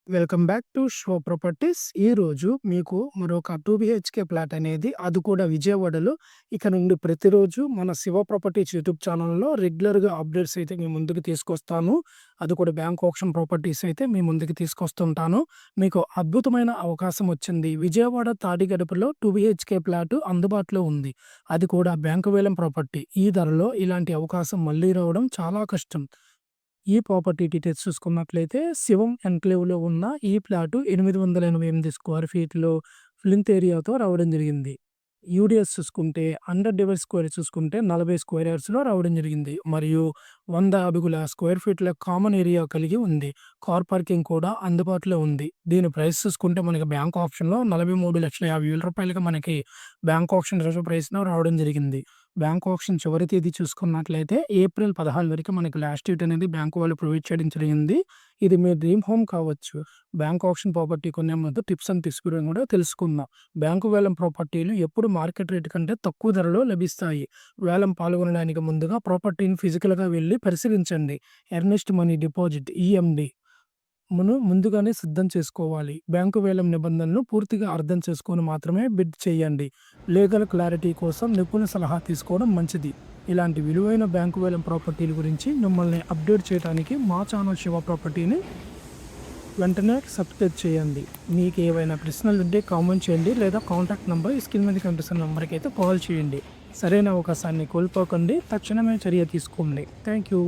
Welcome back to show properties. ఈరోజు మీకు మరొక 2 బిహెచ్‌కే ఫ్లాట్ అనేది, అది కూడా విజయవాడలో ఇక నుండి ప్రతిరోజు మన శివ ప్రాపర్టీస్ యూట్యూబ్ ఛానల్‌లో రెగ్యులర్‌గా అప్డేట్స్ అయితే మీ ముందుకు తీసుకొస్తాను. అది కూడా బ్యాంక్ ఆక్షన్ ప్రాపర్టీస్ అయితే మీ ముందుకు తీసుకొస్తుంటాను. మీకు అద్భుతమైన అవకాశం వచ్చింది. విజయవాడ తాడిగడపలో 2 బిహెచ్‌కే ఫ్లాట్ అందుబాటులో ఉంది. అది కూడా బ్యాంకు వేలం ప్రాపర్టీ. ఈ ధరలో ఇలాంటి అవకాశం మళ్ళీ రావడం చాలా కష్టం. ఈ ప్రాపర్టీ డీటెయిల్స్ చూసుకున్నట్లయితే శివం ఎన్‌క్లేవ్‌లో ఉన్న ఈ ఫ్లాటు 888 స్క్వేర్ ఫీట్‌లో ప్లింత్ ఏరియాతో రావడం జరిగింది. యూడిఎస్ చూసుకుంటే 100 డివైడ్ స్క్వేర్ చూసుకుంటే 40 స్క్వేర్ యార్డ్స్‌లో రావడం జరిగింది. మరియు 100 అడుగుల స్క్వేర్ ఫీట్‌ల కామన్ ఏరియా కలిగి ఉంది. కార్ పార్కింగ్ కూడా అందుబాటులో ఉంది. దీని ప్రైస్ చూసుకుంటే మనకి బ్యాంక్ ఆప్షన్‌లో రూ. 43,50,000 మనకి బ్యాంక్ ఆప్షన్ రిజర్వ్ ప్రైస్‌లో రావడం జరిగింది. బ్యాంక్ ఆప్షన్ చివరి తేదీ చూసుకున్నట్లయితే ఏప్రిల్ 16 వరకు మనకి లాస్ట్ డేట్ అనేది బ్యాంకు వాళ్ళు ప్రొవైడ్ చేయడం జరిగింది. ఇది మీ డ్రీమ్ హోమ్ కావచ్చు. బ్యాంక్ ఆప్షన్ ప్రాపర్టీ కొనే ముందు టిప్స్ అండ్ ట్రిక్స్ గురించి కూడా తెలుసుకుందాం. బ్యాంకు వేలం ప్రాపర్టీలు ఎప్పుడు మార్కెట్ రేట్ కంటే తక్కువ ధరలో లభిస్తాయి. వేలం పాల్గొనడానికి ముందుగా ప్రాపర్టీని ఫిజికల్‌గా వెళ్లి పరిశీలించండి. ఎర్నెస్ట్ మనీ డిపాజిట్ ఈఎండి ముందుగానే సిద్ధం చేసుకోవాలి. బ్యాంకు వేలం నిబంధనలను పూర్తిగా అర్థం చేసుకొని మాత్రమే బిడ్ చేయండి. లీగల్ క్లారిటీ కోసం నిపుణుల సలహా తీసుకోవడం మంచిది. ఇలాంటి విలువైన బ్యాంకు వేలం ప్రాపర్టీల గురించి మిమ్మల్ని అప్డేట్ చేయడానికి మా ఛానల్ శివ ప్రాపర్టీని వెంటనే సబ్స్క్రైబ్ చేయండి. మీకు ఏవైనా ప్రశ్నలు ఉంటే కామెంట్ చేయండి, లేదా కాంటాక్ట్ నెంబర్ ఈ స్క్రీన్ మీద కనిపిస్తున్న నెంబర్కి అయితే కాల్ చేయండి. సరైన అవకాశాన్ని కోల్పోకండి. తక్షణమే చర్య తీసుకోండి. Thank you.